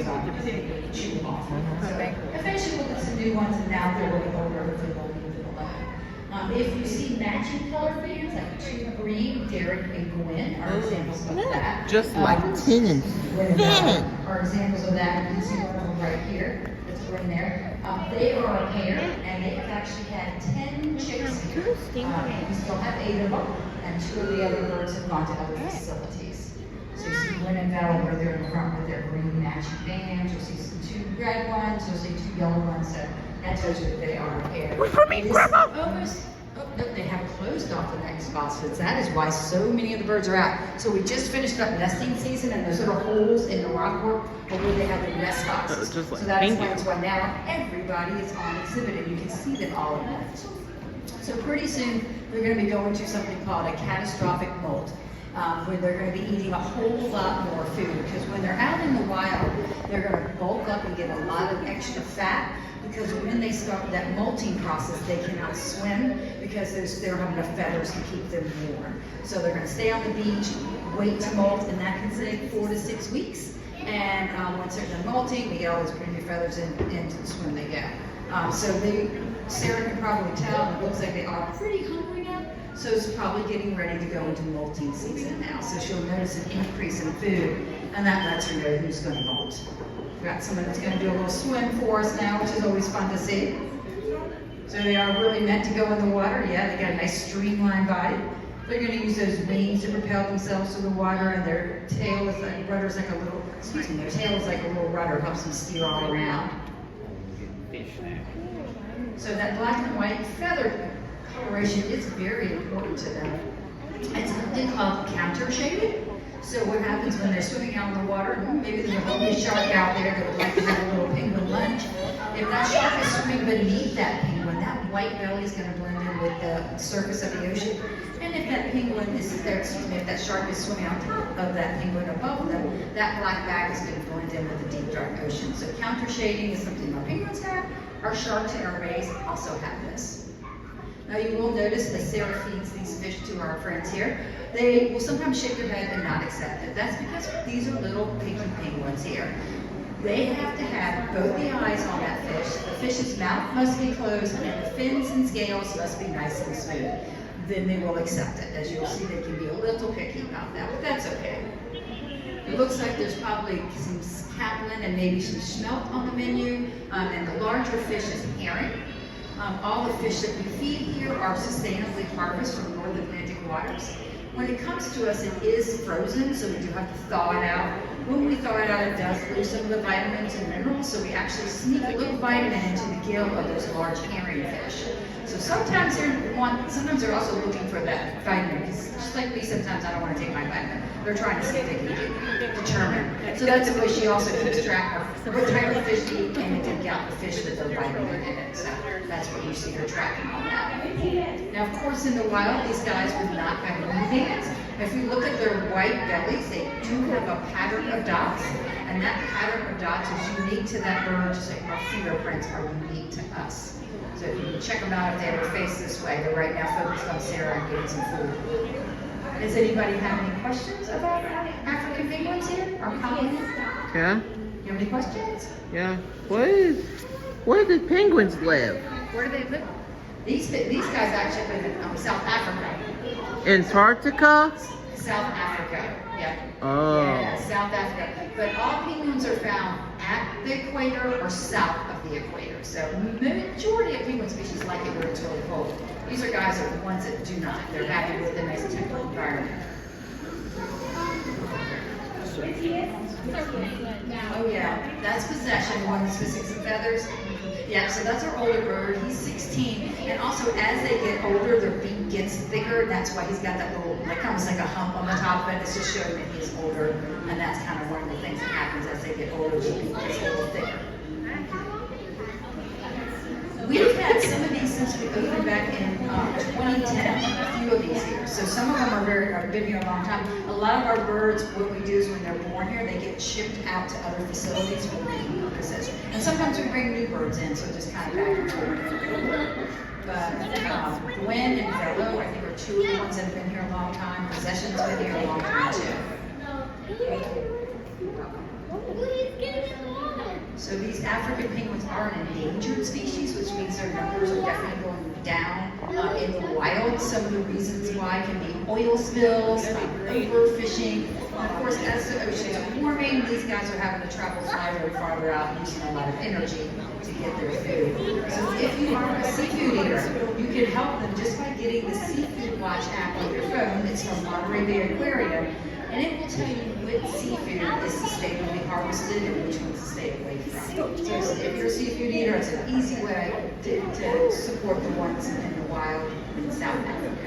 goes on, because they chew them off. So eventually we'll get some new ones, and now they're really older, hopefully they'll leave it alone. If you see matching color fans, like two green, Derek and Gwen are examples of that. Just like Tin and Fin. Are examples of that. You can see one of them right here. That's green there. They are a pair, and they have actually had 10 chicks here. We still have 8 of them, and 2 of the other birds have gone to other facilities. So you see Gwen and Val over there in the front with their green matching bands. You'll see some 2 red ones. You'll see 2 yellow ones. So that tells you that they are a pair. Wait for me, Grandma! No, they have closed off the next spots. So that is why so many of the birds are out. So we just finished up nesting season, and those little holes in the rockwork are where they have their nest boxes. Just like so that explains why now everybody is on exhibit, and you can see them all in molt. So pretty soon they're going to be going to something called a catastrophic molt, where they're going to be eating a whole lot more food, because when they're out in the wild, they're going to bulk up and get a lot of extra fat. Because when they start that molting process, they cannot swim because they don't have enough feathers to keep them warm. So they're going to stay on the beach, wait to molt, and that can take 4 to 6 weeks. And once they're done molting, we get all those pretty new feathers into the swim they go. Sarah can probably tell, it looks like they are pretty hungry now. So it's probably getting ready to go into molting season now. So she'll notice an increase in food, and that lets her know who's going to molt. We've got someone that's going to do a little swim for us now, which is always fun to see. So they are really meant to go in the water. Yeah, they got a nice streamlined body. They're going to use those wings to propel themselves through the water, and their tail is like rudder's like a little. Excuse me, their tail is like a little rudder, helps them steer all around. So that black and white feather coloration is very important to them. It's something called counter shaded. So what happens when they're swimming out in the water, maybe there's a holy shark out there that would like to have a little penguin lunch. If that shark is swimming beneath that penguin, that white belly is going to blend in with the surface of the ocean. And if that penguin is there, excuse me, if that shark is swimming out of that penguin above them, that black back is going to blend in with the deep dark ocean. So counter shading is something our penguins have. Our sharks and our rays also have this. Now you will notice that Sarah feeds these fish to our friends here. They will sometimes shake their head and not accept it. That's because these are little picky penguins here. They have to have both the eyes on that fish. The fish's mouth must be closed, and the fins and scales must be nice and smooth. Then they will accept it. As you'll see, they can be a little picky about that, but that's okay. It looks like there's probably some caplin and maybe some smelt on the menu, and the larger fish is herring. All the fish that we feed here are sustainably harvested from North Atlantic waters. When it comes to us, it is frozen, so we do have to thaw it out. When we thaw it out, it does lose some of the vitamins and minerals, so we actually sneak a little vitamin into the gill of those large herring fish. So sometimes they're also looking for that vitamin, because just like me, sometimes I don't want to take my vitamin. They're trying to see if they can determine. So that's the way she also keeps track of what type of fish to eat and to take out the fish with the vitamin in it. So that's what you see her tracking on that. Now, of course, in the wild, these guys would not have wing bands. If you look at their white bellies, they do have a pattern of dots, and that pattern of dots is unique to that bird, just like our fingerprints are unique to us. So if you can check them out if they have their face this way. They're right now focused on Sarah and getting some food. Does anybody have any questions about African penguins here? Our colony? Yeah. You have any questions? Yeah. Where do penguins live? Where do they live? These guys actually live in South Africa. Antarctica? South Africa, yeah. Oh. Yeah, South Africa. But all penguins are found at the equator or south of the equator. So majority of penguin species like it where it's really cold. These are guys that are the ones that do not. They're happy with a nice temperate environment. Oh yeah, that's possession, one that's missing some feathers. Yeah, so that's our older bird. He's 16, and also as they get older, their beak gets thicker. That's why he's got that little, like almost like a hump on the top of it. It's just showing that he's older, and that's kind of one of the things that happens as they get older. The beak gets a little thicker. We've had some of these since we opened back in 2010, a few of these here. So some of them have been here a long time. A lot of our birds, what we do is when they're born here, they get shipped out to other facilities for breeding purposes. And sometimes we bring new birds in, so just kind of back and forth. But Gwen and Velo, I think, are 2 of the ones that have been here a long time. Possession's been here a long time too. So these African penguins are an endangered species, which means their numbers are definitely going down in the wild. Some of the reasons why can be oil spills, overfishing. And of course, as the oceans are warming, these guys are having to travel farther out, using a lot of energy to get their food. So if you are a seafood eater, you can help them just by getting the Seafood Watch app on your phone. It's from Monterey Bay Aquarium, and it will tell you what seafood is sustainably harvested and which ones to stay away from. So if you're a seafood eater, it's an easy way to support the ones in the wild in South Africa.